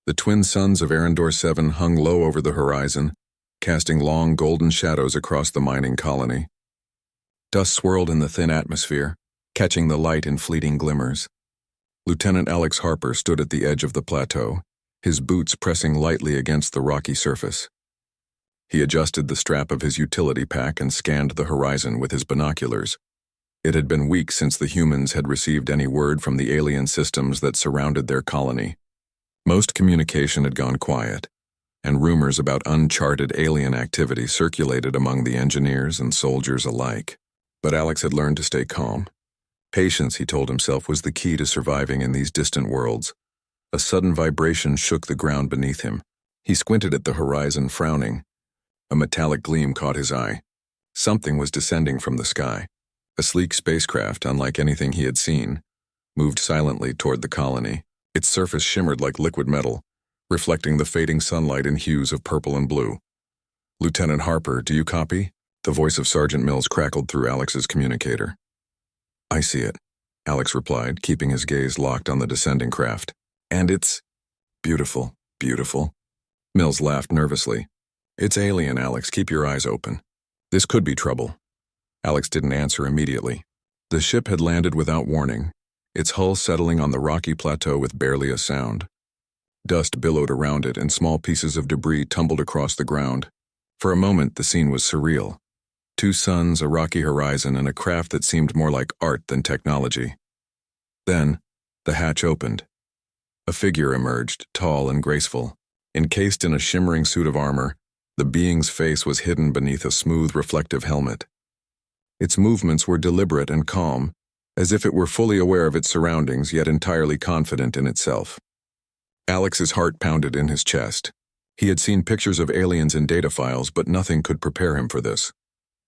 The twin suns of Arendor 7 hung low over the horizon, casting long golden shadows across the mining colony. Dust swirled in the thin atmosphere, catching the light in fleeting glimmers. Lieutenant Alex Harper stood at the edge of the plateau, his boots pressing lightly against the rocky surface. He adjusted the strap of his utility pack and scanned the horizon with his binoculars. It had been weeks since the humans had received any word from the alien systems that surrounded their colony. Most communication had gone quiet, and rumors about uncharted alien activity circulated among the engineers and soldiers alike. But Alex had learned to stay calm. Patience, he told himself, was the key to surviving in these distant worlds. A sudden vibration shook the ground beneath him. He squinted at the horizon, frowning. A metallic gleam caught his eye. Something was descending from the sky. A sleek spacecraft, unlike anything he had seen, moved silently toward the colony. Its surface shimmered like liquid metal, reflecting the fading sunlight in hues of purple and blue. "Lieutenant Harper, do you copy?" The voice of Sergeant Mills crackled through Alex's communicator. "I see it," Alex replied, keeping his gaze locked on the descending craft. "And it's beautiful, beautiful." Mills laughed nervously. "It's alien, Alex. Keep your eyes open. This could be trouble." Alex didn't answer immediately. The ship had landed without warning, its hull settling on the rocky plateau with barely a sound. Dust billowed around it, and small pieces of debris tumbled across the ground. For a moment, the scene was surreal. 2 suns, a rocky horizon, and a craft that seemed more like art than technology. Then, the hatch opened. A figure emerged, tall and graceful. Encased in a shimmering suit of armor, the being's face was hidden beneath a smooth, reflective helmet. Its movements were deliberate and calm, as if it were fully aware of its surroundings, yet entirely confident in itself. Alex's heart pounded in his chest. He had seen pictures of aliens in data files, but nothing could prepare him for this.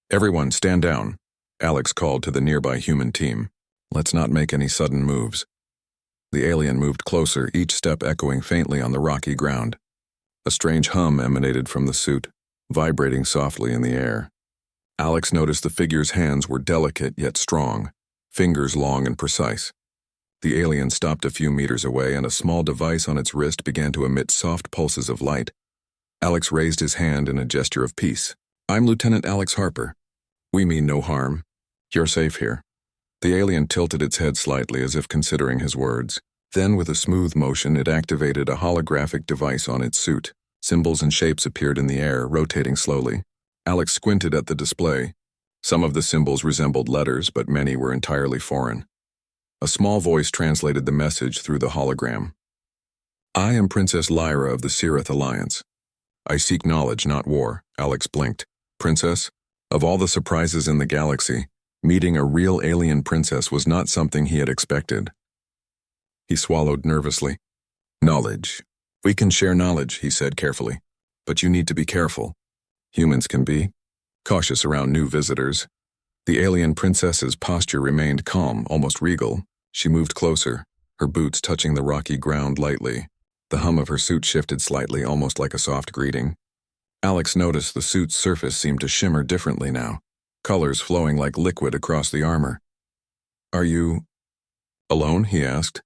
"Everyone, stand down," Alex called to the nearby human team. "Let's not make any sudden moves." The alien moved closer, each step echoing faintly on the rocky ground. A strange hum emanated from the suit, vibrating softly in the air. Alex noticed the figure's hands were delicate yet strong, fingers long and precise. The alien stopped a few meters away, and a small device on its wrist began to emit soft pulses of light. Alex raised his hand in a gesture of peace. "I'm Lieutenant Alex Harper. We mean no harm. You're safe here." The alien tilted its head slightly as if considering his words. Then, with a smooth motion, it activated a holographic device on its suit. Symbols and shapes appeared in the air, rotating slowly. Alex squinted at the display. Some of the symbols resembled letters, but many were entirely foreign. A small voice translated the message through the hologram. "I am Princess Lyra of the Sirith Alliance. I seek knowledge, not war." Alex blinked. "Princess? Of all the surprises in the galaxy, meeting a real alien princess was not something he had expected." He swallowed nervously. "Knowledge. We can share knowledge," he said carefully. "But you need to be careful. Humans can be cautious around new visitors." The alien princess's posture remained calm, almost regal. She moved closer, her boots touching the rocky ground lightly. The hum of her suit shifted slightly, almost like a soft greeting. Alex noticed the suit's surface seemed to shimmer differently now, colors flowing like liquid across the armor. "Are you alone?" he asked.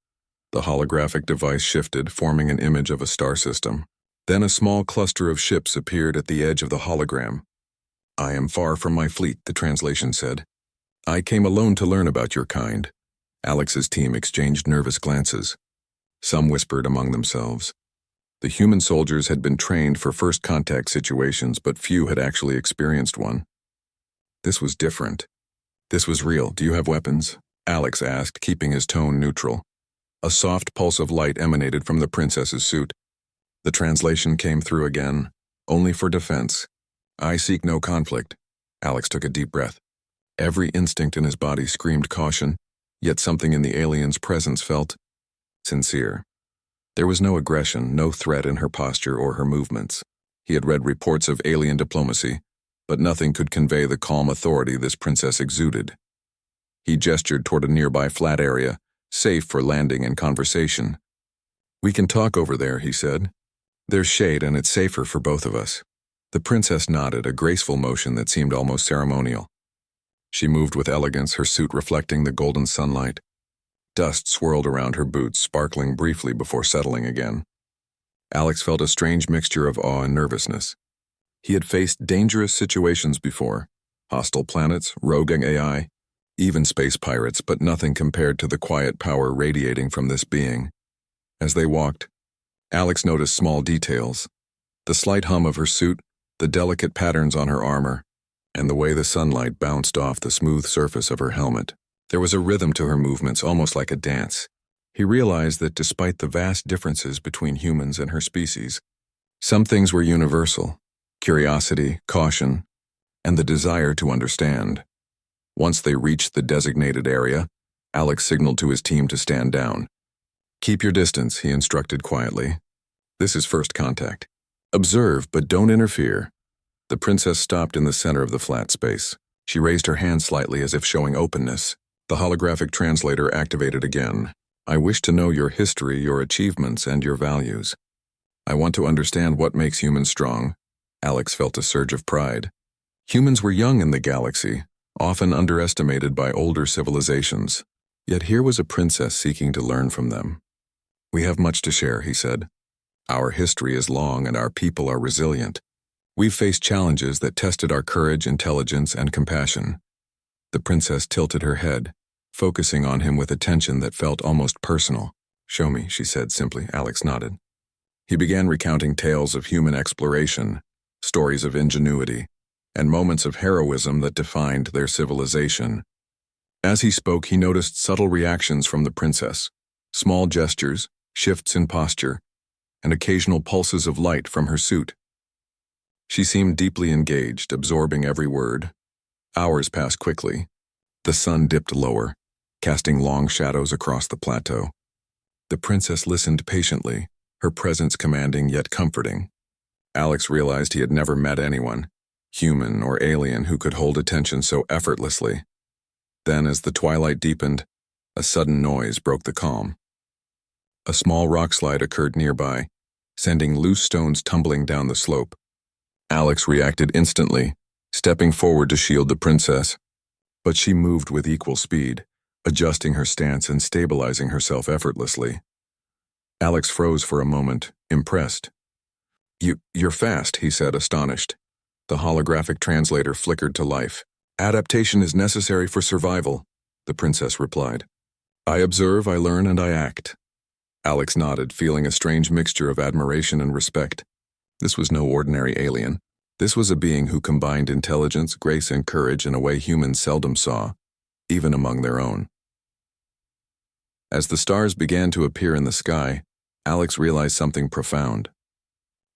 The holographic device shifted, forming an image of a star system. Then a small cluster of ships appeared at the edge of the hologram. "I am far from my fleet," the translation said. "I came alone to learn about your kind." Alex's team exchanged nervous glances. Some whispered among themselves. The human soldiers had been trained for first contact situations, but few had actually experienced one. This was different. This was real. "Do you have weapons?" Alex asked, keeping his tone neutral. A soft pulse of light emanated from the princess's suit. The translation came through again, "Only for defense. I seek no conflict." Alex took a deep breath. Every instinct in his body screamed caution, yet something in the alien's presence felt sincere. There was no aggression, no threat in her posture or her movements. He had read reports of alien diplomacy, but nothing could convey the calm authority this princess exuded. He gestured toward a nearby flat area, safe for landing and conversation. "We can talk over there," he said. "There's shade and it's safer for both of us." The princess nodded, a graceful motion that seemed almost ceremonial. She moved with elegance, her suit reflecting the golden sunlight. Dust swirled around her boots, sparkling briefly before settling again. Alex felt a strange mixture of awe and nervousness. He had faced dangerous situations before, hostile planets, rogue AI, even space pirates, but nothing compared to the quiet power radiating from this being. As they walked, Alex noticed small details: the slight hum of her suit, the delicate patterns on her armor, and the way the sunlight bounced off the smooth surface of her helmet. There was a rhythm to her movements, almost like a dance. He realized that despite the vast differences between humans and her species, some things were universal: curiosity, caution, and the desire to understand. Once they reached the designated area, Alex signaled to his team to stand down. "Keep your distance," he instructed quietly. "This is first contact. Observe, but don't interfere." The princess stopped in the center of the flat space. She raised her hand slightly as if showing openness. The holographic translator activated again. "I wish to know your history, your achievements, and your values. I want to understand what makes humans strong." Alex felt a surge of pride. Humans were young in the galaxy, often underestimated by older civilizations. Yet here was a princess seeking to learn from them. "We have much to share," he said. "Our history is long and our people are resilient. We've faced challenges that tested our courage, intelligence, and compassion." The princess tilted her head, focusing on him with attention that felt almost personal. "Show me," she said simply. Alex nodded. He began recounting tales of human exploration, stories of ingenuity, and moments of heroism that defined their civilization. As he spoke, he noticed subtle reactions from the princess: small gestures, shifts in posture, and occasional pulses of light from her suit. She seemed deeply engaged, absorbing every word. Hours passed quickly. The sun dipped lower, casting long shadows across the plateau. The princess listened patiently, her presence commanding yet comforting. Alex realized he had never met anyone, human or alien, who could hold attention so effortlessly. Then, as the twilight deepened, a sudden noise broke the calm. A small rock slide occurred nearby, sending loose stones tumbling down the slope. Alex reacted instantly, stepping forward to shield the princess. But she moved with equal speed, adjusting her stance and stabilizing herself effortlessly. Alex froze for a moment, impressed. You're fast," he said, astonished. The holographic translator flickered to life. "Adaptation is necessary for survival," the princess replied. "I observe, I learn, and I act." Alex nodded, feeling a strange mixture of admiration and respect. This was no ordinary alien. This was a being who combined intelligence, grace, and courage in a way humans seldom saw, even among their own. As the stars began to appear in the sky, Alex realized something profound.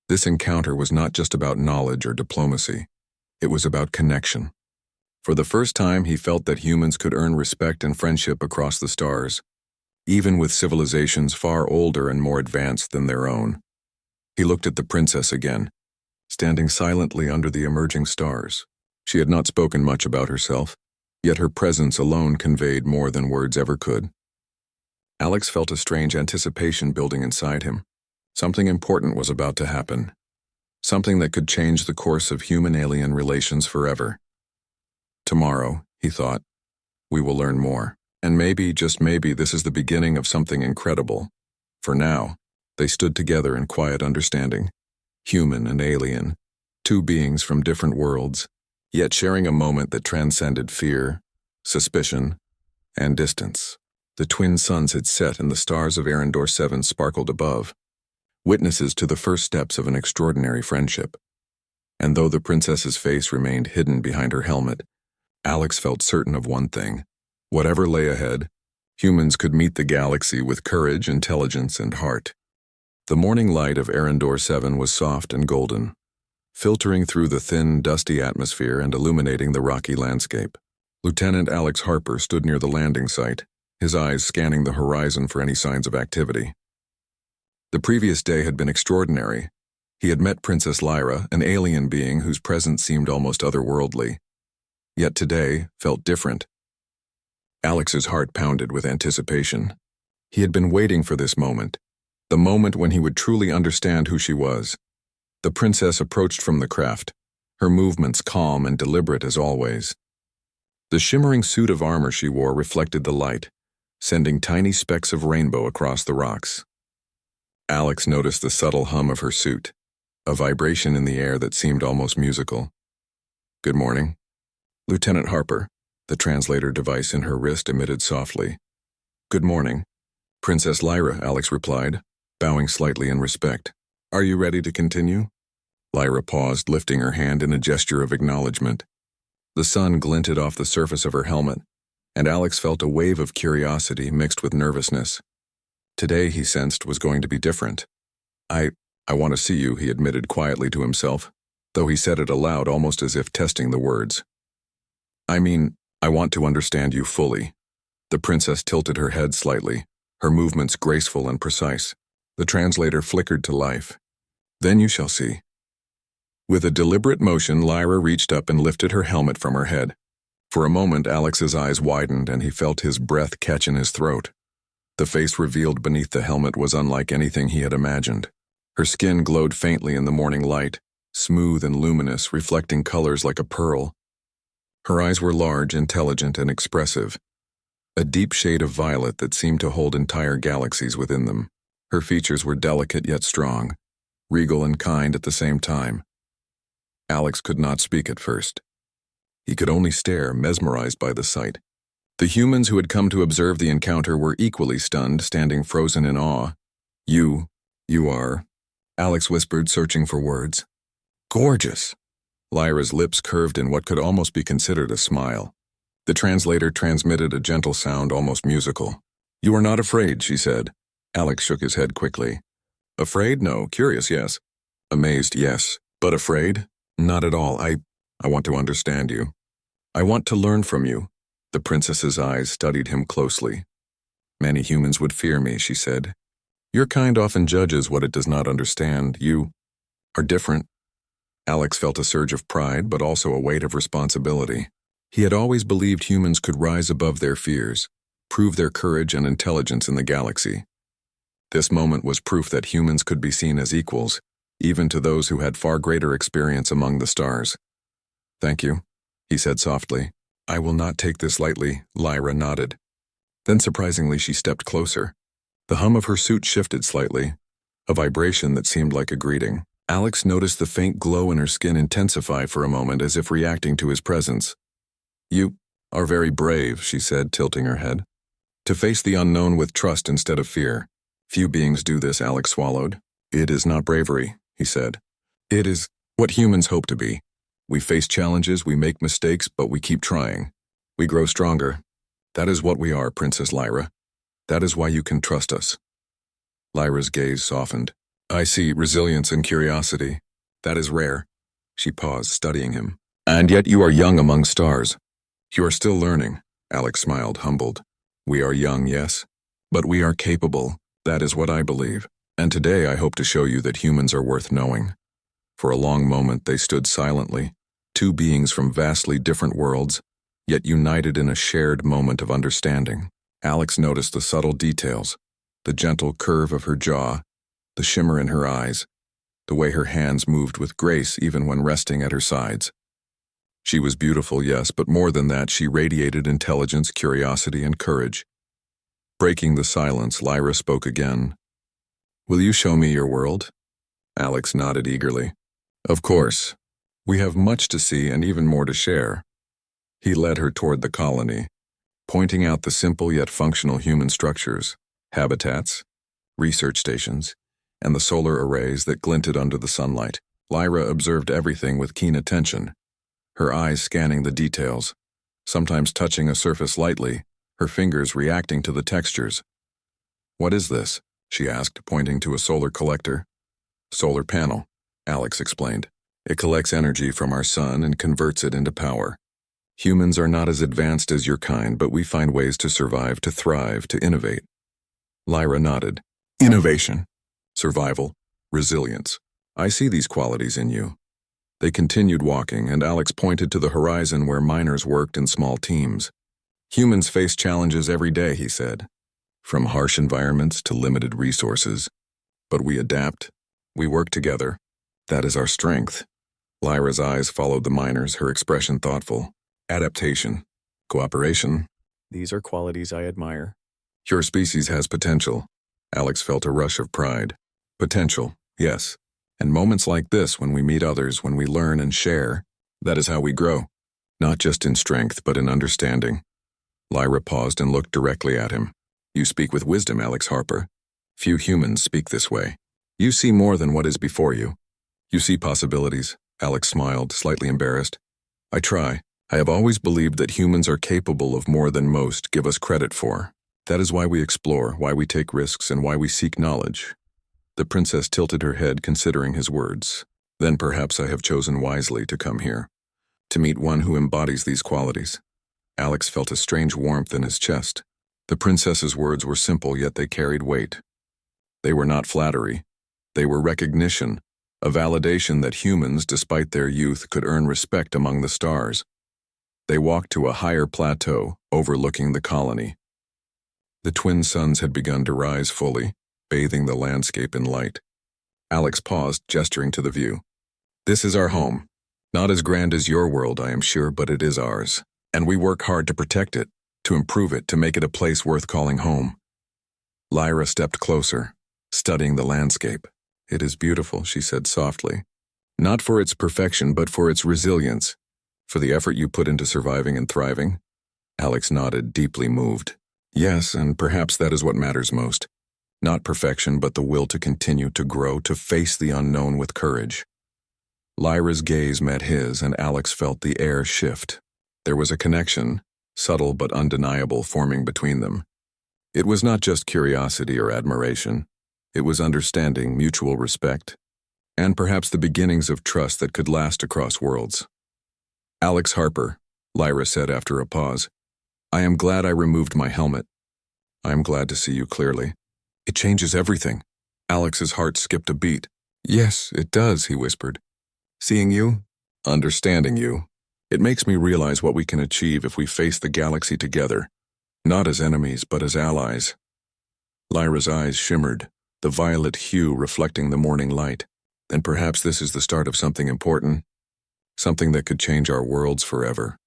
This encounter was not just about knowledge or diplomacy. It was about connection. For the first time, he felt that humans could earn respect and friendship across the stars, even with civilizations far older and more advanced than their own. He looked at the princess again, standing silently under the emerging stars. She had not spoken much about herself, yet her presence alone conveyed more than words ever could. Alex felt a strange anticipation building inside him. Something important was about to happen. Something that could change the course of human-alien relations forever. Tomorrow, he thought, we will learn more. And maybe, just maybe, this is the beginning of something incredible. For now, they stood together in quiet understanding. Human and alien, two beings from different worlds, yet sharing a moment that transcended fear, suspicion, and distance. The twin suns had set and the stars of Arendor 7 sparkled above, witnesses to the first steps of an extraordinary friendship. And though the princess's face remained hidden behind her helmet, Alex felt certain of one thing. Whatever lay ahead, humans could meet the galaxy with courage, intelligence, and heart. The morning light of Arendor 7 was soft and golden, filtering through the thin, dusty atmosphere and illuminating the rocky landscape. Lieutenant Alex Harper stood near the landing site, his eyes scanning the horizon for any signs of activity. The previous day had been extraordinary. He had met Princess Lyra, an alien being whose presence seemed almost otherworldly. Yet today felt different. Alex's heart pounded with anticipation. He had been waiting for this moment, the moment when he would truly understand who she was. The princess approached from the craft, her movements calm and deliberate as always. The shimmering suit of armor she wore reflected the light, sending tiny specks of rainbow across the rocks. Alex noticed the subtle hum of her suit, a vibration in the air that seemed almost musical. "Good morning." Lieutenant Harper, the translator device in her wrist emitted softly. "Good morning." "Princess Lyra," Alex replied, bowing slightly in respect. "Are you ready to continue?" Lyra paused, lifting her hand in a gesture of acknowledgement. The sun glinted off the surface of her helmet, and Alex felt a wave of curiosity mixed with nervousness. Today, he sensed, was going to be different. I want to see you," he admitted quietly to himself, though he said it aloud almost as if testing the words. "I mean, I want to understand you fully." The princess tilted her head slightly, her movements graceful and precise. The translator flickered to life. "Then you shall see." With a deliberate motion, Lyra reached up and lifted her helmet from her head. For a moment, Alex's eyes widened and he felt his breath catch in his throat. The face revealed beneath the helmet was unlike anything he had imagined. Her skin glowed faintly in the morning light, smooth and luminous, reflecting colors like a pearl. Her eyes were large, intelligent, and expressive, a deep shade of violet that seemed to hold entire galaxies within them. Her features were delicate yet strong, regal and kind at the same time. Alex could not speak at first. He could only stare, mesmerized by the sight. The humans who had come to observe the encounter were equally stunned, standing frozen in awe. You are," Alex whispered, searching for words. "Gorgeous." Lyra's lips curved in what could almost be considered a smile. The translator transmitted a gentle sound, almost musical. "You are not afraid," she said. Alex shook his head quickly. "Afraid? No. Curious, yes. Amazed, yes. But afraid? Not at all. I want to understand you. I want to learn from you." The princess's eyes studied him closely. "Many humans would fear me," she said. "Your kind often judges what it does not understand. You are different." Alex felt a surge of pride, but also a weight of responsibility. He had always believed humans could rise above their fears, prove their courage and intelligence in the galaxy. This moment was proof that humans could be seen as equals, even to those who had far greater experience among the stars. "Thank you," he said softly. "I will not take this lightly," Lyra nodded. Then surprisingly she stepped closer. The hum of her suit shifted slightly, a vibration that seemed like a greeting. Alex noticed the faint glow in her skin intensify for a moment as if reacting to his presence. "You are very brave," she said, tilting her head. "To face the unknown with trust instead of fear. Few beings do this," Alex swallowed. "It is not bravery," he said. "It is what humans hope to be. We face challenges, we make mistakes, but we keep trying. We grow stronger. That is what we are, Princess Lyra. That is why you can trust us." Lyra's gaze softened. "I see resilience and curiosity. That is rare." She paused, studying him. "And yet you are young among stars." "You are still learning," Alex smiled, humbled. "We are young, yes, but we are capable. That is what I believe. And today I hope to show you that humans are worth knowing." For a long moment they stood silently, two beings from vastly different worlds, yet united in a shared moment of understanding. Alex noticed the subtle details, the gentle curve of her jaw, the shimmer in her eyes, the way her hands moved with grace even when resting at her sides. She was beautiful, yes, but more than that, she radiated intelligence, curiosity, and courage. Breaking the silence, Lyra spoke again. "Will you show me your world?" Alex nodded eagerly. "Of course. We have much to see and even more to share." He led her toward the colony, pointing out the simple yet functional human structures, habitats, research stations, and the solar arrays that glinted under the sunlight. Lyra observed everything with keen attention, her eyes scanning the details, sometimes touching a surface lightly, her fingers reacting to the textures. "What is this?" she asked, pointing to a solar collector. "Solar panel," Alex explained. "It collects energy from our sun and converts it into power. Humans are not as advanced as your kind, but we find ways to survive, to thrive, to innovate." Lyra nodded. "Innovation, survival, resilience. I see these qualities in you." They continued walking, and Alex pointed to the horizon where miners worked in small teams. "Humans face challenges every day," he said, "from harsh environments to limited resources. But we adapt, we work together. That is our strength." Lyra's eyes followed the miners, her expression thoughtful. "Adaptation, cooperation. These are qualities I admire." "Your species has potential." Alex felt a rush of pride. Potential, yes. And moments like this, when we meet others, when we learn and share, that is how we grow. Not just in strength, but in understanding. Lyra paused and looked directly at him. You speak with wisdom, Alex Harper. Few humans speak this way. You see more than what is before you. You see possibilities. Alex smiled, slightly embarrassed. I try. I have always believed that humans are capable of more than most give us credit for. That is why we explore, why we take risks, and why we seek knowledge. The princess tilted her head, considering his words. Then perhaps I have chosen wisely to come here. To meet one who embodies these qualities. Alex felt a strange warmth in his chest. The princess's words were simple, yet they carried weight. They were not flattery. They were recognition, a validation that humans, despite their youth, could earn respect among the stars. They walked to a higher plateau, overlooking the colony. The twin suns had begun to rise fully, bathing the landscape in light. Alex paused, gesturing to the view. This is our home. Not as grand as your world, I am sure, but it is ours. And we work hard to protect it, to improve it, to make it a place worth calling home. Lyra stepped closer, studying the landscape. It is beautiful, she said softly. Not for its perfection, but for its resilience. For the effort you put into surviving and thriving. Alex nodded, deeply moved. Yes, and perhaps that is what matters most. Not perfection, but the will to continue to grow, to face the unknown with courage. Lyra's gaze met his, and Alex felt the air shift. There was a connection, subtle but undeniable, forming between them. It was not just curiosity or admiration. It was understanding, mutual respect, and perhaps the beginnings of trust that could last across worlds. Alex Harper, Lyra said after a pause. I am glad I removed my helmet. I am glad to see you clearly. It changes everything. Alex's heart skipped a beat. Yes, it does, he whispered. Seeing you, understanding you, it makes me realize what we can achieve if we face the galaxy together, not as enemies, but as allies. Lyra's eyes shimmered, the violet hue reflecting the morning light. Then perhaps this is the start of something important, something that could change our worlds forever.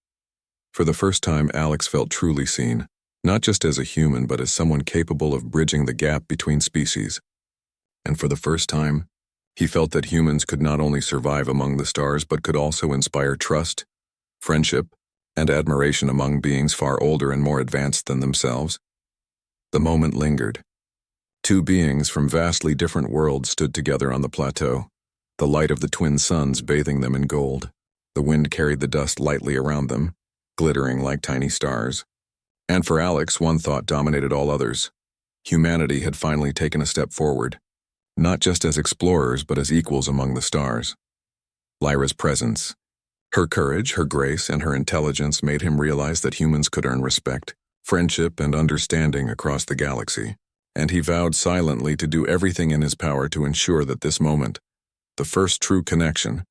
For the first time, Alex felt truly seen, not just as a human, but as someone capable of bridging the gap between species. And for the first time, he felt that humans could not only survive among the stars, but could also inspire trust, friendship, and admiration among beings far older and more advanced than themselves. The moment lingered. Two beings from vastly different worlds stood together on the plateau, the light of the twin suns bathing them in gold. The wind carried the dust lightly around them, glittering like tiny stars. And for Alex, one thought dominated all others. Humanity had finally taken a step forward, not just as explorers, but as equals among the stars. Lyra's presence, her courage, her grace, and her intelligence made him realize that humans could earn respect, friendship, and understanding across the galaxy. And he vowed silently to do everything in his power to ensure that this moment, the first true connection,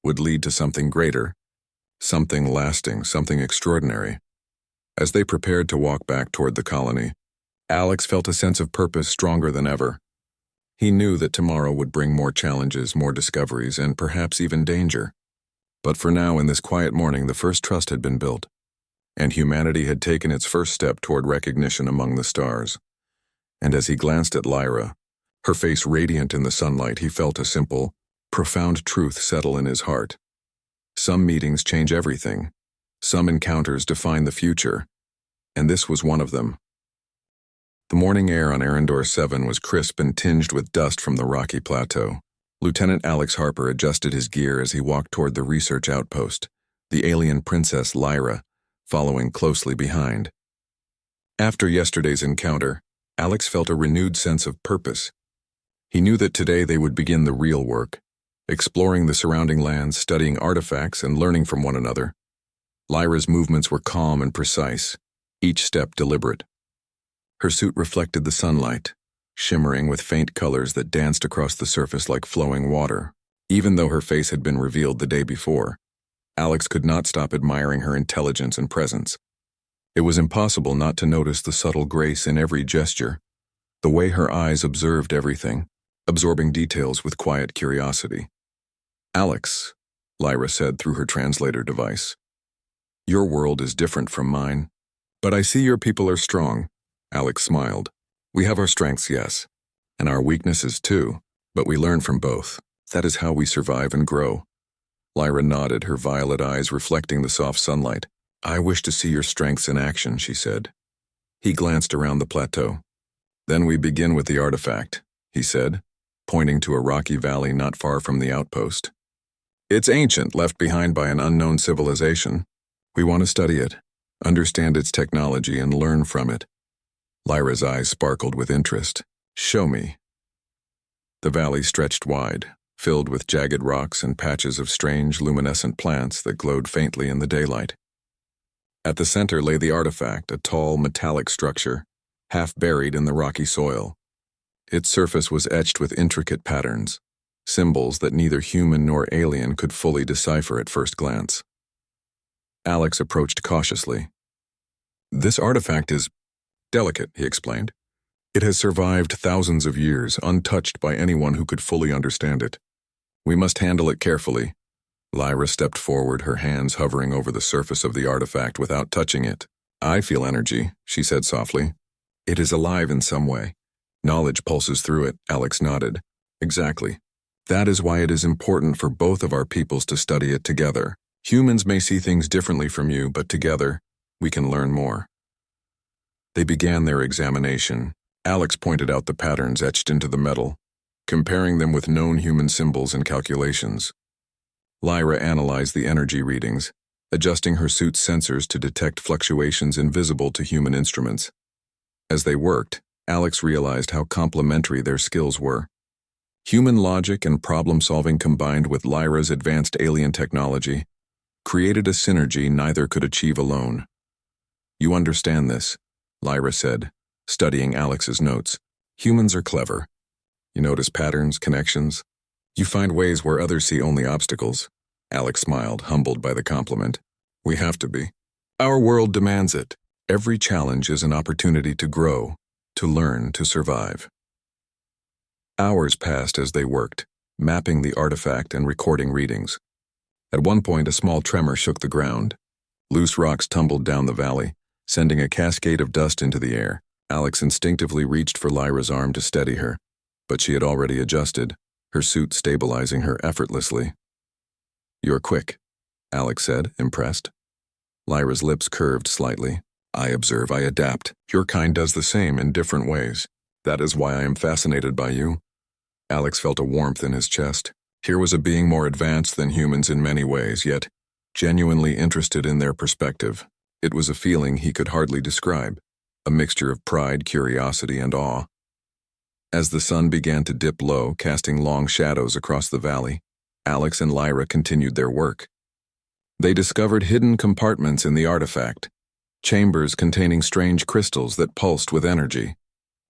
would lead to something greater, something lasting, something extraordinary. As they prepared to walk back toward the colony, Alex felt a sense of purpose stronger than ever. He knew that tomorrow would bring more challenges, more discoveries, and perhaps even danger. But for now, in this quiet morning, the first trust had been built, and humanity had taken its first step toward recognition among the stars. And as he glanced at Lyra, her face radiant in the sunlight, he felt a simple, profound truth settle in his heart. Some meetings change everything. Some encounters define the future, and this was one of them. The morning air on Arendor 7 was crisp and tinged with dust from the rocky plateau. Lieutenant Alex Harper adjusted his gear as he walked toward the research outpost, the alien princess Lyra following closely behind. After yesterday's encounter, Alex felt a renewed sense of purpose. He knew that today they would begin the real work, exploring the surrounding lands, studying artifacts, and learning from one another. Lyra's movements were calm and precise, each step deliberate. Her suit reflected the sunlight, shimmering with faint colors that danced across the surface like flowing water. Even though her face had been revealed the day before, Alex could not stop admiring her intelligence and presence. It was impossible not to notice the subtle grace in every gesture, the way her eyes observed everything, absorbing details with quiet curiosity. Alex, Lyra said through her translator device. Your world is different from mine, but I see your people are strong. Alex smiled. We have our strengths, yes, and our weaknesses too. But we learn from both. That is how we survive and grow. Lyra nodded, her violet eyes reflecting the soft sunlight. I wish to see your strengths in action, she said. He glanced around the plateau. Then we begin with the artifact, he said, pointing to a rocky valley not far from the outpost. It's ancient, left behind by an unknown civilization. We want to study it, understand its technology, and learn from it. Lyra's eyes sparkled with interest. Show me. The valley stretched wide, filled with jagged rocks and patches of strange luminescent plants that glowed faintly in the daylight. At the center lay the artifact, a tall metallic structure, half buried in the rocky soil. Its surface was etched with intricate patterns, symbols that neither human nor alien could fully decipher at first glance. Alex approached cautiously. This artifact is delicate, he explained. It has survived thousands of years, untouched by anyone who could fully understand it. We must handle it carefully. Lyra stepped forward, her hands hovering over the surface of the artifact without touching it. I feel energy, she said softly. It is alive in some way. Knowledge pulses through it, Alex nodded. Exactly. That is why it is important for both of our peoples to study it together. Humans may see things differently from you, but together, we can learn more. They began their examination. Alex pointed out the patterns etched into the metal, comparing them with known human symbols and calculations. Lyra analyzed the energy readings, adjusting her suit's sensors to detect fluctuations invisible to human instruments. As they worked, Alex realized how complementary their skills were. Human logic and problem-solving combined with Lyra's advanced alien technology created a synergy neither could achieve alone. You understand this, Lyra said, studying Alex's notes. Humans are clever. You notice patterns, connections. You find ways where others see only obstacles. Alex smiled, humbled by the compliment. We have to be. Our world demands it. Every challenge is an opportunity to grow, to learn, to survive. Hours passed as they worked, mapping the artifact and recording readings. At one point, a small tremor shook the ground. Loose rocks tumbled down the valley, sending a cascade of dust into the air. Alex instinctively reached for Lyra's arm to steady her, but she had already adjusted, her suit stabilizing her effortlessly. You're quick, Alex said, impressed. Lyra's lips curved slightly. I observe, I adapt. Your kind does the same in different ways. That is why I am fascinated by you. Alex felt a warmth in his chest. Here was a being more advanced than humans in many ways, yet genuinely interested in their perspective. It was a feeling he could hardly describe, a mixture of pride, curiosity, and awe. As the sun began to dip low, casting long shadows across the valley, Alex and Lyra continued their work. They discovered hidden compartments in the artifact, chambers containing strange crystals that pulsed with energy.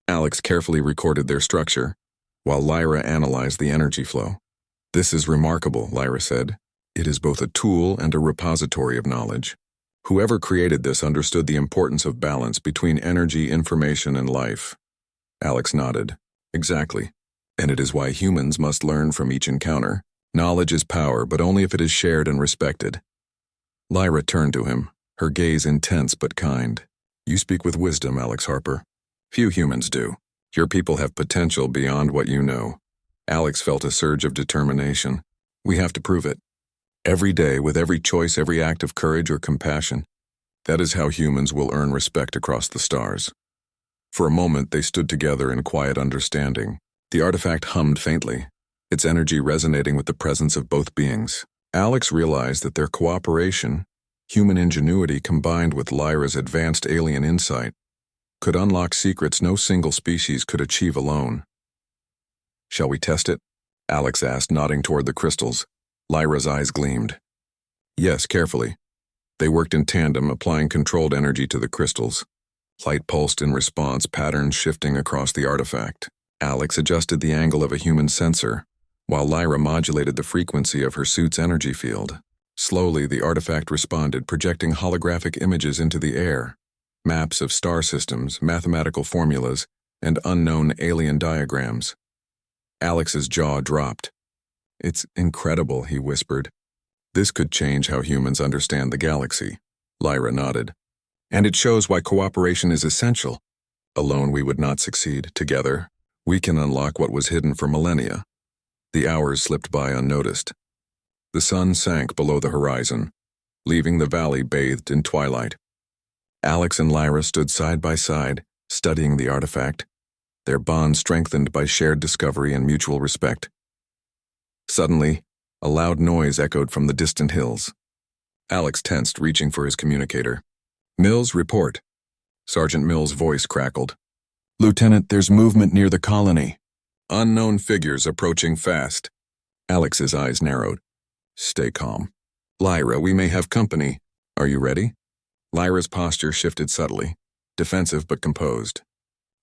Alex carefully recorded their structure, while Lyra analyzed the energy flow. This is remarkable, Lyra said. It is both a tool and a repository of knowledge. Whoever created this understood the importance of balance between energy, information, and life. Alex nodded. Exactly. And it is why humans must learn from each encounter. Knowledge is power, but only if it is shared and respected. Lyra turned to him, her gaze intense but kind. You speak with wisdom, Alex Harper. Few humans do. Your people have potential beyond what you know. Alex felt a surge of determination. We have to prove it. Every day, with every choice, every act of courage or compassion. That is how humans will earn respect across the stars. For a moment, they stood together in quiet understanding. The artifact hummed faintly, its energy resonating with the presence of both beings. Alex realized that their cooperation, human ingenuity combined with Lyra's advanced alien insight, could unlock secrets no single species could achieve alone. Shall we test it? Alex asked, nodding toward the crystals. Lyra's eyes gleamed. Yes, carefully. They worked in tandem, applying controlled energy to the crystals. Light pulsed in response, patterns shifting across the artifact. Alex adjusted the angle of a human sensor, while Lyra modulated the frequency of her suit's energy field. Slowly, the artifact responded, projecting holographic images into the air. Maps of star systems, mathematical formulas, and unknown alien diagrams. Alex's jaw dropped. It's incredible, he whispered. This could change how humans understand the galaxy. Lyra nodded. And it shows why cooperation is essential. Alone we would not succeed. Together, we can unlock what was hidden for millennia. The hours slipped by unnoticed. The sun sank below the horizon, leaving the valley bathed in twilight. Alex and Lyra stood side by side, studying the artifact, their bond strengthened by shared discovery and mutual respect. Suddenly, a loud noise echoed from the distant hills. Alex tensed, reaching for his communicator. "Mills, report." Sergeant Mills' voice crackled. "Lieutenant, there's movement near the colony. Unknown figures approaching fast." Alex's eyes narrowed. "Stay calm. Lyra, we may have company. Are you ready?" Lyra's posture shifted subtly, defensive but composed.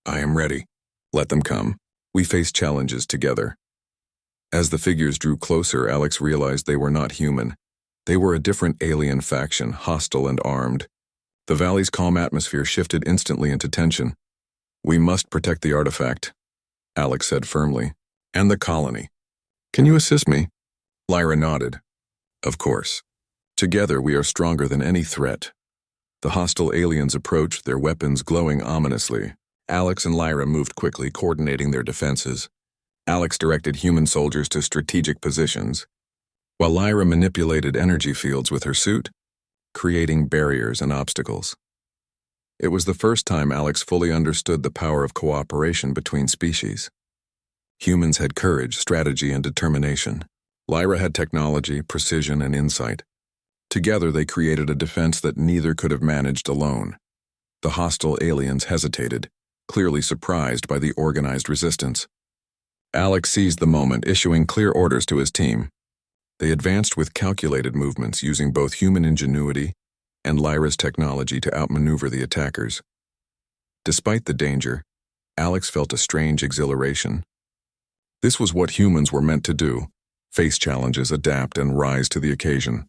"I am ready. Let them come. We face challenges together." As the figures drew closer, Alex realized they were not human. They were a different alien faction, hostile and armed. The valley's calm atmosphere shifted instantly into tension. "We must protect the artifact," Alex said firmly, "and the colony. Can you assist me?" Lyra nodded. "Of course. Together we are stronger than any threat." The hostile aliens approached, their weapons glowing ominously. Alex and Lyra moved quickly, coordinating their defenses. Alex directed human soldiers to strategic positions, while Lyra manipulated energy fields with her suit, creating barriers and obstacles. It was the first time Alex fully understood the power of cooperation between species. Humans had courage, strategy, and determination. Lyra had technology, precision, and insight. Together they created a defense that neither could have managed alone. The hostile aliens hesitated, clearly surprised by the organized resistance. Alex seized the moment, issuing clear orders to his team. They advanced with calculated movements, using both human ingenuity and Lyra's technology to outmaneuver the attackers. Despite the danger, Alex felt a strange exhilaration. This was what humans were meant to do: face challenges, adapt, and rise to the occasion.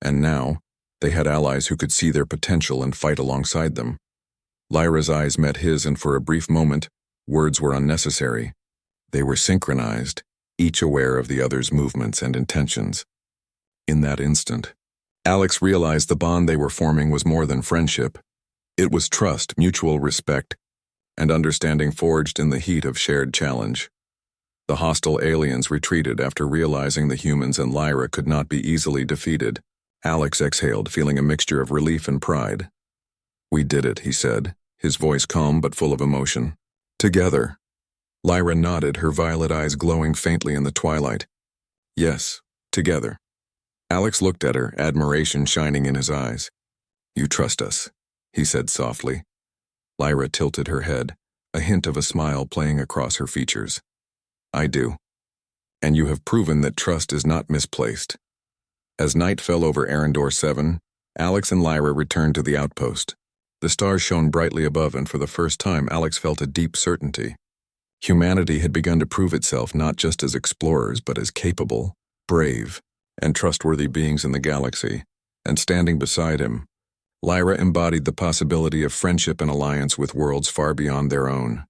And now, they had allies who could see their potential and fight alongside them. Lyra's eyes met his, and for a brief moment, words were unnecessary. They were synchronized, each aware of the other's movements and intentions. In that instant, Alex realized the bond they were forming was more than friendship. It was trust, mutual respect, and understanding forged in the heat of shared challenge. The hostile aliens retreated after realizing the humans and Lyra could not be easily defeated. Alex exhaled, feeling a mixture of relief and pride. "We did it," he said, his voice calm but full of emotion. "Together." Lyra nodded, her violet eyes glowing faintly in the twilight. "Yes, together." Alex looked at her, admiration shining in his eyes. "You trust us," he said softly. Lyra tilted her head, a hint of a smile playing across her features. "I do. And you have proven that trust is not misplaced." As night fell over Arendor 7, Alex and Lyra returned to the outpost. The stars shone brightly above, and for the first time Alex felt a deep certainty. Humanity had begun to prove itself not just as explorers, but as capable, brave, and trustworthy beings in the galaxy. And standing beside him, Lyra embodied the possibility of friendship and alliance with worlds far beyond their own.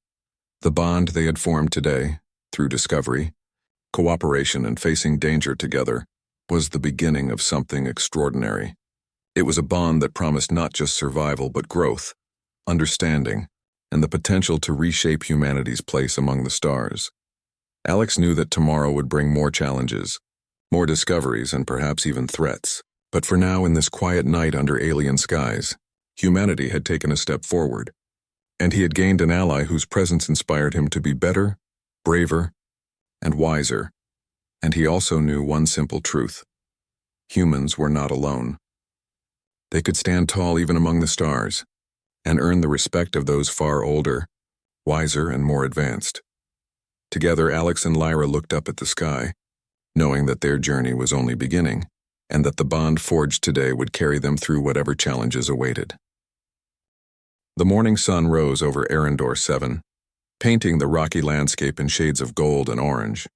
The bond they had formed today, through discovery, cooperation, and facing danger together, was the beginning of something extraordinary. It was a bond that promised not just survival, but growth, understanding, and the potential to reshape humanity's place among the stars. Alex knew that tomorrow would bring more challenges, more discoveries, and perhaps even threats. But for now, in this quiet night under alien skies, humanity had taken a step forward, and he had gained an ally whose presence inspired him to be better, braver, and wiser. And he also knew one simple truth: humans were not alone. They could stand tall even among the stars, and earn the respect of those far older, wiser, and more advanced. Together, Alex and Lyra looked up at the sky, knowing that their journey was only beginning, and that the bond forged today would carry them through whatever challenges awaited. The morning sun rose over Arendor 7, painting the rocky landscape in shades of gold and orange.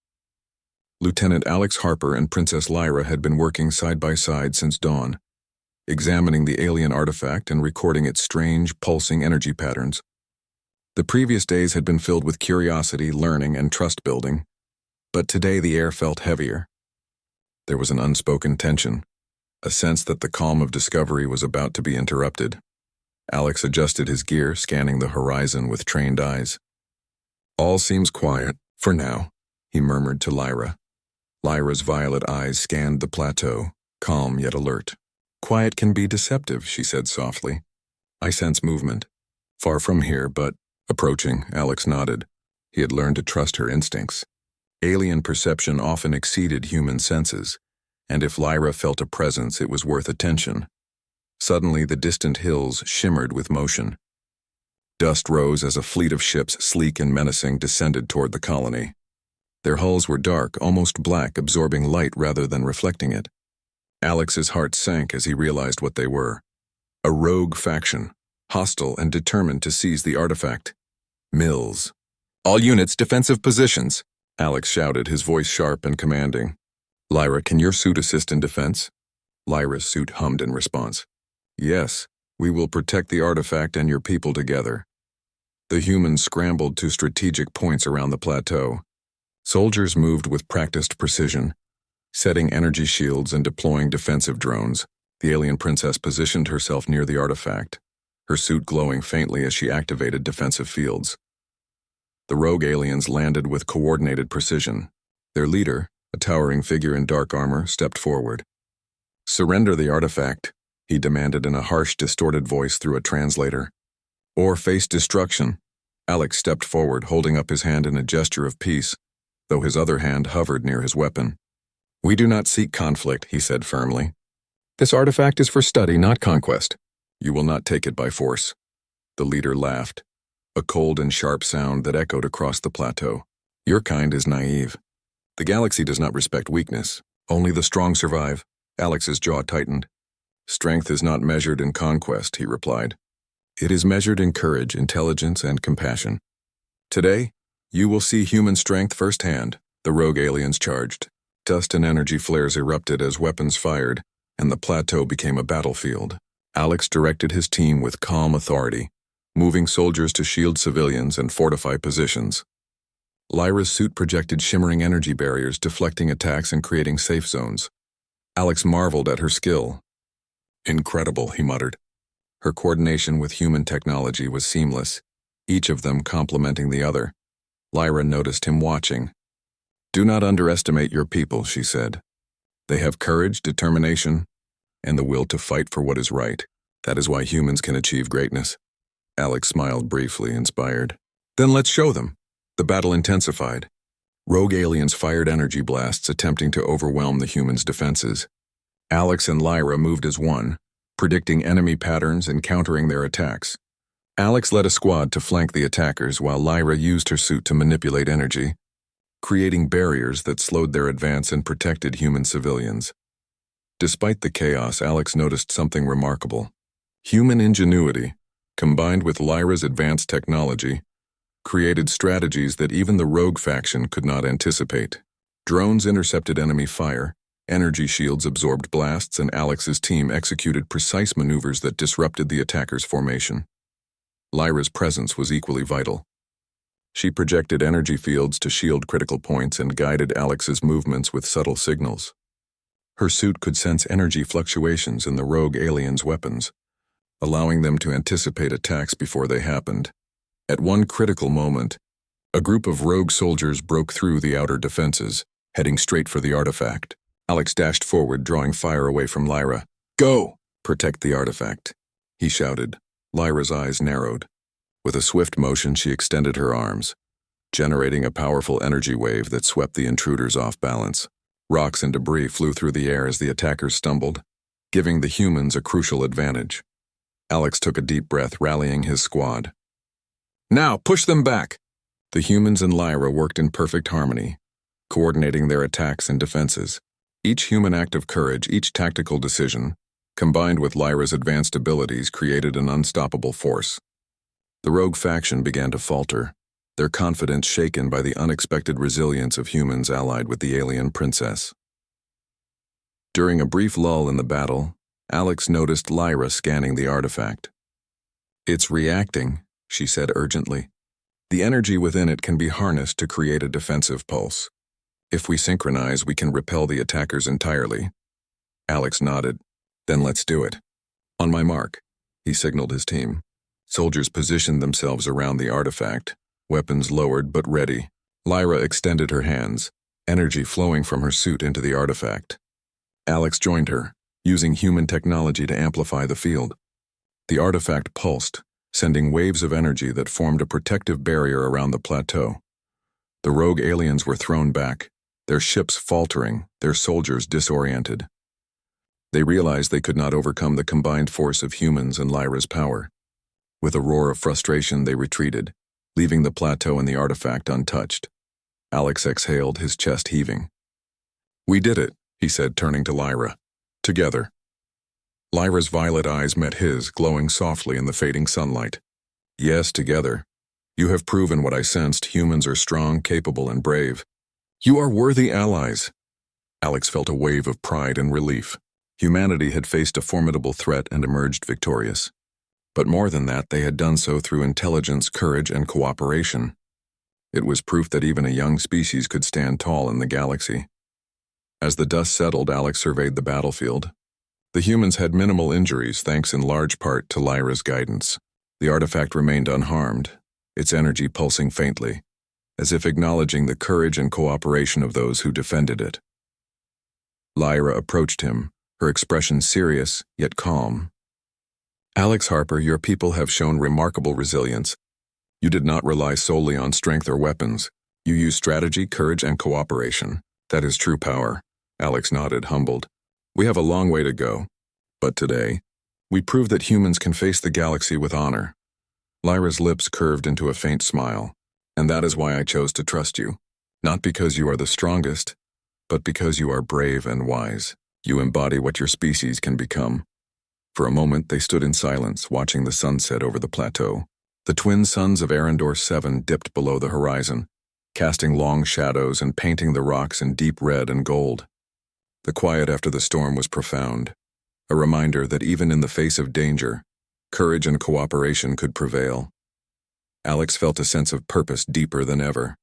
Lieutenant Alex Harper and Princess Lyra had been working side by side since dawn, examining the alien artifact and recording its strange, pulsing energy patterns. The previous days had been filled with curiosity, learning, and trust-building, but today the air felt heavier. There was an unspoken tension, a sense that the calm of discovery was about to be interrupted. Alex adjusted his gear, scanning the horizon with trained eyes. "All seems quiet, for now," he murmured to Lyra. Lyra's violet eyes scanned the plateau, calm yet alert. Quiet can be deceptive, she said softly. I sense movement. Far from here, but approaching, Alex nodded. He had learned to trust her instincts. Alien perception often exceeded human senses, and if Lyra felt a presence, it was worth attention. Suddenly, the distant hills shimmered with motion. Dust rose as a fleet of ships, sleek and menacing, descended toward the colony. Their hulls were dark, almost black, absorbing light rather than reflecting it. Alex's heart sank as he realized what they were. A rogue faction, hostile and determined to seize the artifact. Mills. All units, defensive positions, Alex shouted, his voice sharp and commanding. Lyra, can your suit assist in defense? Lyra's suit hummed in response. Yes, we will protect the artifact and your people together. The humans scrambled to strategic points around the plateau. Soldiers moved with practiced precision, setting energy shields and deploying defensive drones. The alien princess positioned herself near the artifact, her suit glowing faintly as she activated defensive fields. The rogue aliens landed with coordinated precision. Their leader, a towering figure in dark armor, stepped forward. Surrender the artifact, he demanded in a harsh, distorted voice through a translator. Or face destruction. Alex stepped forward, holding up his hand in a gesture of peace, though his other hand hovered near his weapon. We do not seek conflict, he said firmly. This artifact is for study, not conquest. You will not take it by force. The leader laughed, a cold and sharp sound that echoed across the plateau. Your kind is naive. The galaxy does not respect weakness. Only the strong survive. Alex's jaw tightened. Strength is not measured in conquest, he replied. It is measured in courage, intelligence, and compassion. Today, you will see human strength firsthand, the rogue aliens charged. Dust and energy flares erupted as weapons fired, and the plateau became a battlefield. Alex directed his team with calm authority, moving soldiers to shield civilians and fortify positions. Lyra's suit projected shimmering energy barriers, deflecting attacks and creating safe zones. Alex marveled at her skill. Incredible, he muttered. Her coordination with human technology was seamless, each of them complementing the other. Lyra noticed him watching. Do not underestimate your people, she said. They have courage, determination, and the will to fight for what is right. That is why humans can achieve greatness. Alex smiled briefly, inspired. Then let's show them. The battle intensified. Rogue aliens fired energy blasts, attempting to overwhelm the humans' defenses. Alex and Lyra moved as one, predicting enemy patterns and countering their attacks. Alex led a squad to flank the attackers while Lyra used her suit to manipulate energy, creating barriers that slowed their advance and protected human civilians. Despite the chaos, Alex noticed something remarkable. Human ingenuity, combined with Lyra's advanced technology, created strategies that even the rogue faction could not anticipate. Drones intercepted enemy fire, energy shields absorbed blasts, and Alex's team executed precise maneuvers that disrupted the attackers' formation. Lyra's presence was equally vital. She projected energy fields to shield critical points and guided Alex's movements with subtle signals. Her suit could sense energy fluctuations in the rogue aliens' weapons, allowing them to anticipate attacks before they happened. At one critical moment, a group of rogue soldiers broke through the outer defenses, heading straight for the artifact. Alex dashed forward, drawing fire away from Lyra. Go! Protect the artifact, he shouted. Lyra's eyes narrowed. With a swift motion, she extended her arms, generating a powerful energy wave that swept the intruders off balance. Rocks and debris flew through the air as the attackers stumbled, giving the humans a crucial advantage. Alex took a deep breath, rallying his squad. Now, push them back! The humans and Lyra worked in perfect harmony, coordinating their attacks and defenses. Each human act of courage, each tactical decision, combined with Lyra's advanced abilities, created an unstoppable force. The rogue faction began to falter, their confidence shaken by the unexpected resilience of humans allied with the alien princess. During a brief lull in the battle, Alex noticed Lyra scanning the artifact. It's reacting, she said urgently. The energy within it can be harnessed to create a defensive pulse. If we synchronize, we can repel the attackers entirely. Alex nodded. Then let's do it. On my mark, he signaled his team. Soldiers positioned themselves around the artifact, weapons lowered but ready. Lyra extended her hands, energy flowing from her suit into the artifact. Alex joined her, using human technology to amplify the field. The artifact pulsed, sending waves of energy that formed a protective barrier around the plateau. The rogue aliens were thrown back, their ships faltering, their soldiers disoriented. They realized they could not overcome the combined force of humans and Lyra's power. With a roar of frustration, they retreated, leaving the plateau and the artifact untouched. Alex exhaled, his chest heaving. "We did it," he said, turning to Lyra. "Together." Lyra's violet eyes met his, glowing softly in the fading sunlight. "Yes, together. You have proven what I sensed. Humans are strong, capable, and brave. You are worthy allies." Alex felt a wave of pride and relief. Humanity had faced a formidable threat and emerged victorious. But more than that, they had done so through intelligence, courage, and cooperation. It was proof that even a young species could stand tall in the galaxy. As the dust settled, Alex surveyed the battlefield. The humans had minimal injuries, thanks in large part to Lyra's guidance. The artifact remained unharmed, its energy pulsing faintly, as if acknowledging the courage and cooperation of those who defended it. Lyra approached him, her expression serious, yet calm. "Alex Harper, your people have shown remarkable resilience. You did not rely solely on strength or weapons. You used strategy, courage, and cooperation. That is true power." Alex nodded, humbled. "We have a long way to go. But today, we proved that humans can face the galaxy with honor." Lyra's lips curved into a faint smile. "And that is why I chose to trust you. Not because you are the strongest, but because you are brave and wise. You embody what your species can become." For a moment, they stood in silence, watching the sunset over the plateau. The twin suns of Arendor 7 dipped below the horizon, casting long shadows and painting the rocks in deep red and gold. The quiet after the storm was profound, a reminder that even in the face of danger, courage and cooperation could prevail. Alex felt a sense of purpose deeper than ever.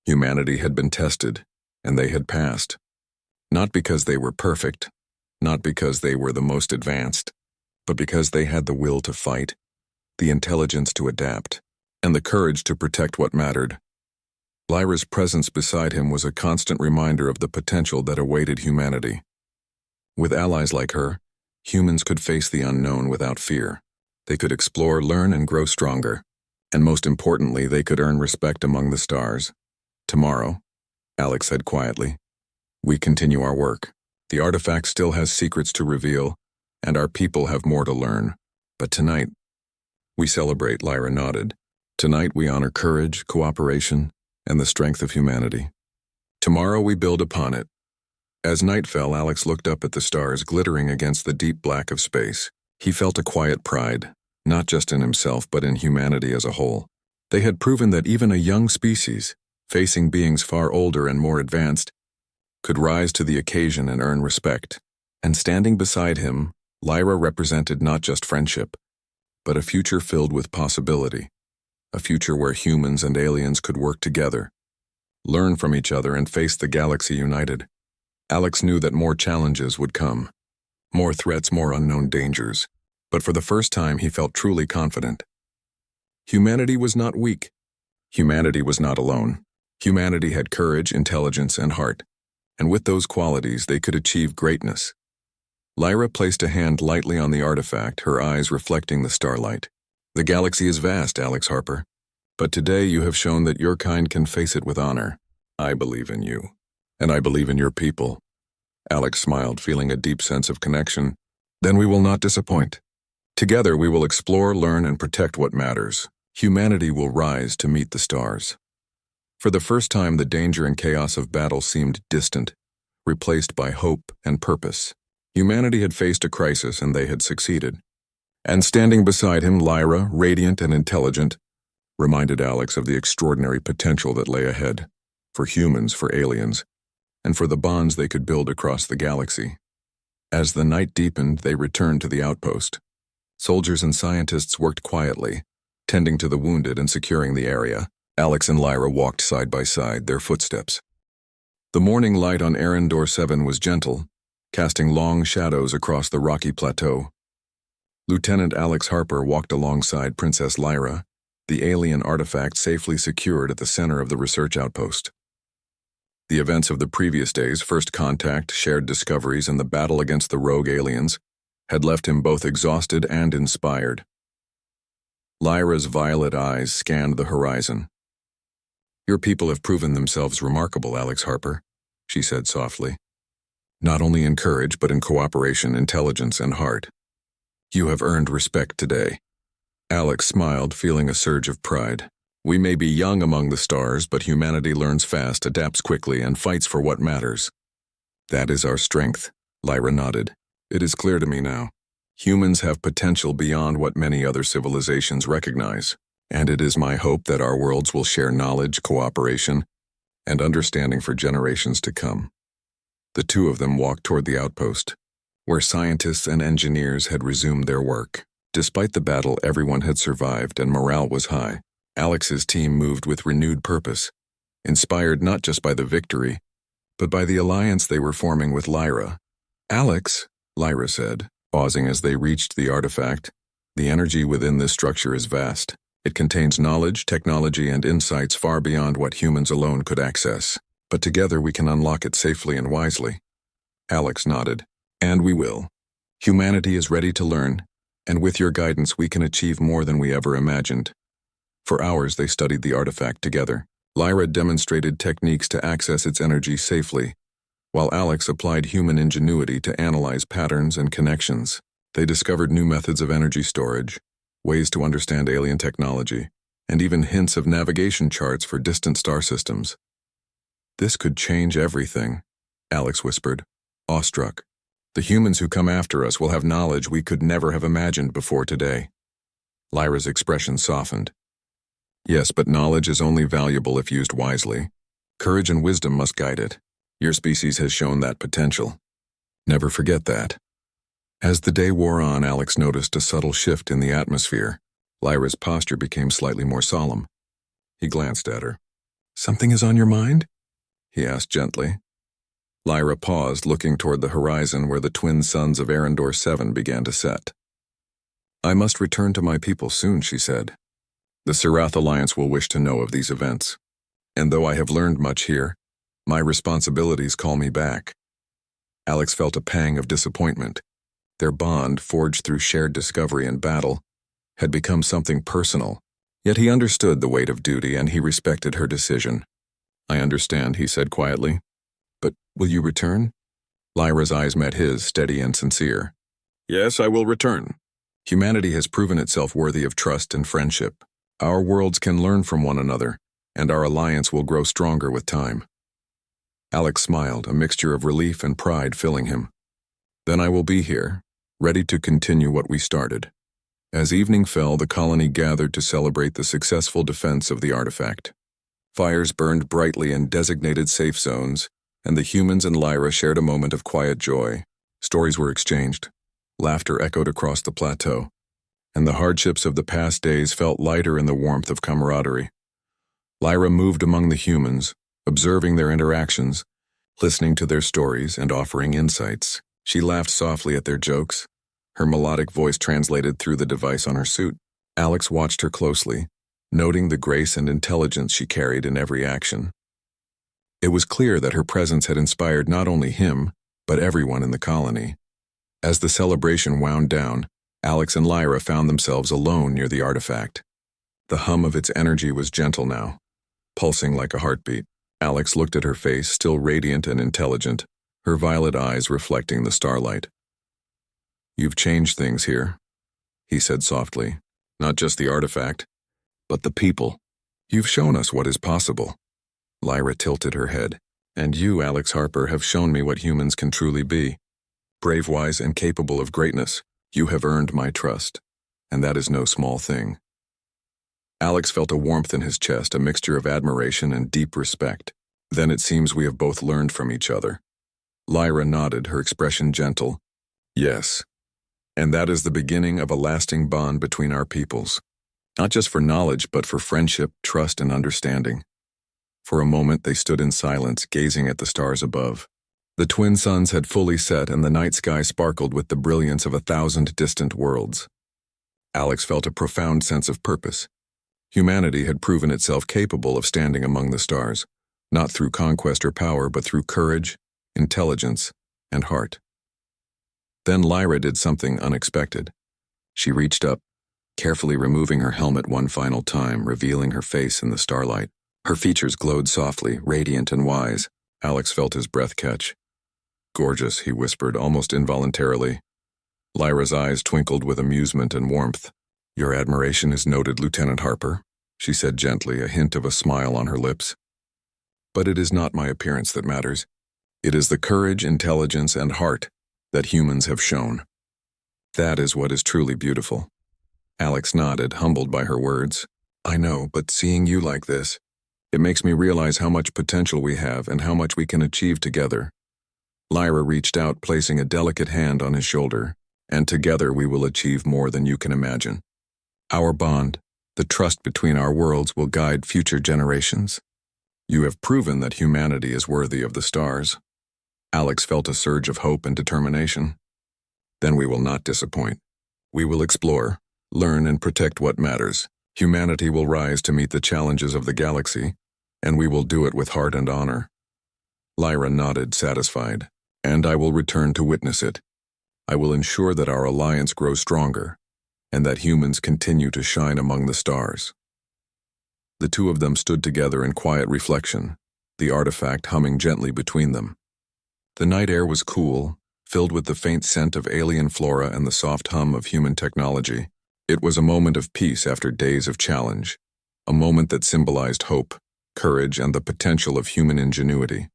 Humanity had been tested, and they had passed. Not because they were perfect, not because they were the most advanced, but because they had the will to fight, the intelligence to adapt, and the courage to protect what mattered. Lyra's presence beside him was a constant reminder of the potential that awaited humanity. With allies like her, humans could face the unknown without fear. They could explore, learn, and grow stronger. And most importantly, they could earn respect among the stars. "Tomorrow," Alex said quietly, "we continue our work. The artifact still has secrets to reveal, and our people have more to learn. But tonight, we celebrate," Lyra nodded. "Tonight we honor courage, cooperation, and the strength of humanity. Tomorrow we build upon it." As night fell, Alex looked up at the stars glittering against the deep black of space. He felt a quiet pride, not just in himself but in humanity as a whole. They had proven that even a young species, facing beings far older and more advanced, could rise to the occasion and earn respect. And standing beside him, Lyra represented not just friendship, but a future filled with possibility. A future where humans and aliens could work together, learn from each other, and face the galaxy united. Alex knew that more challenges would come. More threats, more unknown dangers. But for the first time, he felt truly confident. Humanity was not weak. Humanity was not alone. Humanity had courage, intelligence, and heart. And with those qualities, they could achieve greatness. Lyra placed a hand lightly on the artifact, her eyes reflecting the starlight. "The galaxy is vast, Alex Harper. But today you have shown that your kind can face it with honor. I believe in you. And I believe in your people." Alex smiled, feeling a deep sense of connection. "Then we will not disappoint. Together we will explore, learn, and protect what matters. Humanity will rise to meet the stars." For the first time, the danger and chaos of battle seemed distant, replaced by hope and purpose. Humanity had faced a crisis, and they had succeeded. And standing beside him, Lyra, radiant and intelligent, reminded Alex of the extraordinary potential that lay ahead, for humans, for aliens, and for the bonds they could build across the galaxy. As the night deepened, they returned to the outpost. Soldiers and scientists worked quietly, tending to the wounded and securing the area. Alex and Lyra walked side by side, their footsteps. The morning light on Arendor 7 was gentle, casting long shadows across the rocky plateau. Lieutenant Alex Harper walked alongside Princess Lyra, the alien artifact safely secured at the center of the research outpost. The events of the previous days, first contact, shared discoveries, and the battle against the rogue aliens, had left him both exhausted and inspired. Lyra's violet eyes scanned the horizon. "Your people have proven themselves remarkable, Alex Harper," she said softly. "Not only in courage, but in cooperation, intelligence, and heart. You have earned respect today." Alex smiled, feeling a surge of pride. "We may be young among the stars, but humanity learns fast, adapts quickly, and fights for what matters." "That is our strength," Lyra nodded. "It is clear to me now. Humans have potential beyond what many other civilizations recognize, and it is my hope that our worlds will share knowledge, cooperation, and understanding for generations to come." The two of them walked toward the outpost, where scientists and engineers had resumed their work. Despite the battle, everyone had survived and morale was high. Alex's team moved with renewed purpose, inspired not just by the victory, but by the alliance they were forming with Lyra. "Alex," Lyra said, pausing as they reached the artifact, "the energy within this structure is vast. It contains knowledge, technology, and insights far beyond what humans alone could access. But together we can unlock it safely and wisely." Alex nodded. "And we will. Humanity is ready to learn, and with your guidance we can achieve more than we ever imagined." For hours they studied the artifact together. Lyra demonstrated techniques to access its energy safely, while Alex applied human ingenuity to analyze patterns and connections. They discovered new methods of energy storage, ways to understand alien technology, and even hints of navigation charts for distant star systems. "This could change everything," Alex whispered, awestruck. "The humans who come after us will have knowledge we could never have imagined before today." Lyra's expression softened. "Yes, but knowledge is only valuable if used wisely. Courage and wisdom must guide it. Your species has shown that potential. Never forget that." As the day wore on, Alex noticed a subtle shift in the atmosphere. Lyra's posture became slightly more solemn. He glanced at her. "Something is on your mind?" he asked gently. Lyra paused, looking toward the horizon where the twin suns of Arendor 7 began to set. "I must return to my people soon," she said. "The Serath Alliance will wish to know of these events. And though I have learned much here, my responsibilities call me back." Alex felt a pang of disappointment. Their bond, forged through shared discovery and battle, had become something personal. Yet he understood the weight of duty and he respected her decision. "I understand," he said quietly. "But will you return?" Lyra's eyes met his, steady and sincere. "Yes, I will return. Humanity has proven itself worthy of trust and friendship. Our worlds can learn from one another, and our alliance will grow stronger with time." Alex smiled, a mixture of relief and pride filling him. "Then I will be here, ready to continue what we started." As evening fell, the colony gathered to celebrate the successful defense of the artifact. Fires burned brightly in designated safe zones, and the humans and Lyra shared a moment of quiet joy. Stories were exchanged. Laughter echoed across the plateau, and the hardships of the past days felt lighter in the warmth of camaraderie. Lyra moved among the humans, observing their interactions, listening to their stories, and offering insights. She laughed softly at their jokes, her melodic voice translated through the device on her suit. Alex watched her closely, noting the grace and intelligence she carried in every action. It was clear that her presence had inspired not only him, but everyone in the colony. As the celebration wound down, Alex and Lyra found themselves alone near the artifact. The hum of its energy was gentle now, pulsing like a heartbeat. Alex looked at her face, still radiant and intelligent, her violet eyes reflecting the starlight. "You've changed things here," he said softly. "Not just the artifact, but the people. You've shown us what is possible." Lyra tilted her head. "And you, Alex Harper, have shown me what humans can truly be. Brave, wise, and capable of greatness. You have earned my trust, and that is no small thing." Alex felt a warmth in his chest, a mixture of admiration and deep respect. "Then it seems we have both learned from each other." Lyra nodded, her expression gentle. "Yes, and that is the beginning of a lasting bond between our peoples. Not just for knowledge, but for friendship, trust, and understanding." For a moment they stood in silence, gazing at the stars above. The twin suns had fully set and the night sky sparkled with the brilliance of 1,000 distant worlds. Alex felt a profound sense of purpose. Humanity had proven itself capable of standing among the stars, not through conquest or power, but through courage, intelligence, and heart. Then Lyra did something unexpected. She reached up, carefully removing her helmet one final time, revealing her face in the starlight. Her features glowed softly, radiant and wise. Alex felt his breath catch. "Gorgeous," he whispered, almost involuntarily. Lyra's eyes twinkled with amusement and warmth. "Your admiration is noted, Lieutenant Harper," she said gently, a hint of a smile on her lips. "But it is not my appearance that matters. It is the courage, intelligence, and heart that humans have shown. That is what is truly beautiful." Alex nodded, humbled by her words. "I know, but seeing you like this, it makes me realize how much potential we have and how much we can achieve together." Lyra reached out, placing a delicate hand on his shoulder. "And together we will achieve more than you can imagine. Our bond, the trust between our worlds, will guide future generations. You have proven that humanity is worthy of the stars." Alex felt a surge of hope and determination. "Then we will not disappoint. We will explore, learn, and protect what matters. Humanity will rise to meet the challenges of the galaxy, and we will do it with heart and honor." Lyra nodded, satisfied. "And I will return to witness it. I will ensure that our alliance grows stronger, and that humans continue to shine among the stars." The two of them stood together in quiet reflection, the artifact humming gently between them. The night air was cool, filled with the faint scent of alien flora and the soft hum of human technology. It was a moment of peace after days of challenge, a moment that symbolized hope, courage, and the potential of human ingenuity.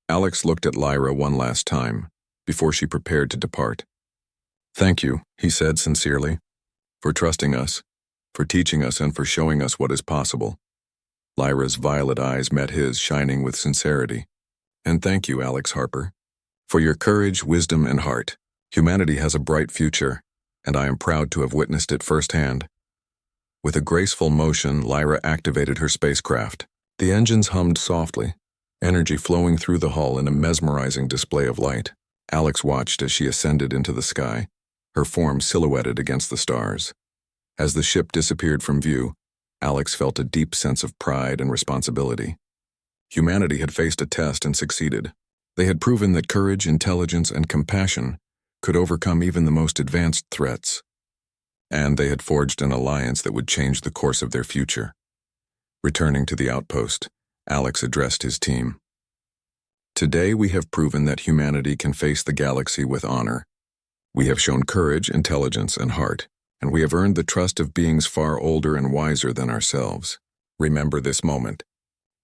Alex looked at Lyra one last time, before she prepared to depart. "Thank you," he said sincerely, "for trusting us, for teaching us, and for showing us what is possible." Lyra's violet eyes met his, shining with sincerity. "And thank you, Alex Harper, for your courage, wisdom, and heart. Humanity has a bright future, and I am proud to have witnessed it firsthand." With a graceful motion, Lyra activated her spacecraft. The engines hummed softly, energy flowing through the hull in a mesmerizing display of light. Alex watched as she ascended into the sky, her form silhouetted against the stars. As the ship disappeared from view, Alex felt a deep sense of pride and responsibility. Humanity had faced a test and succeeded. They had proven that courage, intelligence, and compassion could overcome even the most advanced threats. And they had forged an alliance that would change the course of their future. Returning to the outpost, Alex addressed his team. "Today we have proven that humanity can face the galaxy with honor. We have shown courage, intelligence, and heart, and we have earned the trust of beings far older and wiser than ourselves. Remember this moment.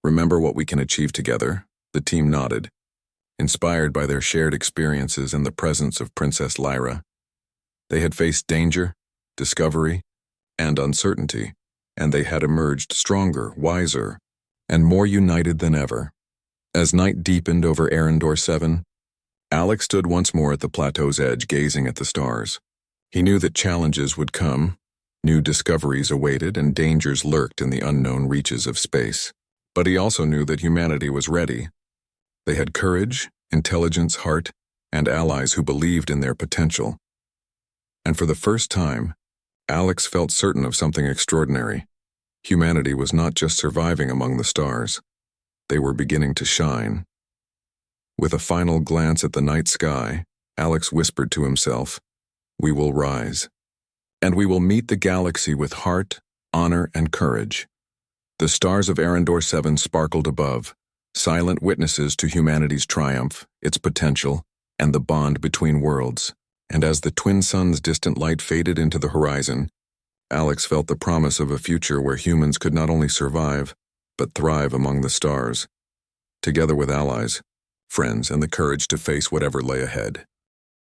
Remember what we can achieve together." The team nodded, inspired by their shared experiences and the presence of Princess Lyra. They had faced danger, discovery, and uncertainty, and they had emerged stronger, wiser, and more united than ever. As night deepened over Arendor 7, Alex stood once more at the plateau's edge, gazing at the stars. He knew that challenges would come, new discoveries awaited, and dangers lurked in the unknown reaches of space. But he also knew that humanity was ready. They had courage, intelligence, heart, and allies who believed in their potential. And for the first time, Alex felt certain of something extraordinary. Humanity was not just surviving among the stars. They were beginning to shine. With a final glance at the night sky, Alex whispered to himself, "We will rise. And we will meet the galaxy with heart, honor, and courage." The stars of Arendor 7 sparkled above, silent witnesses to humanity's triumph, its potential, and the bond between worlds. And as the twin suns' distant light faded into the horizon, Alex felt the promise of a future where humans could not only survive, but thrive among the stars, together with allies, friends, and the courage to face whatever lay ahead.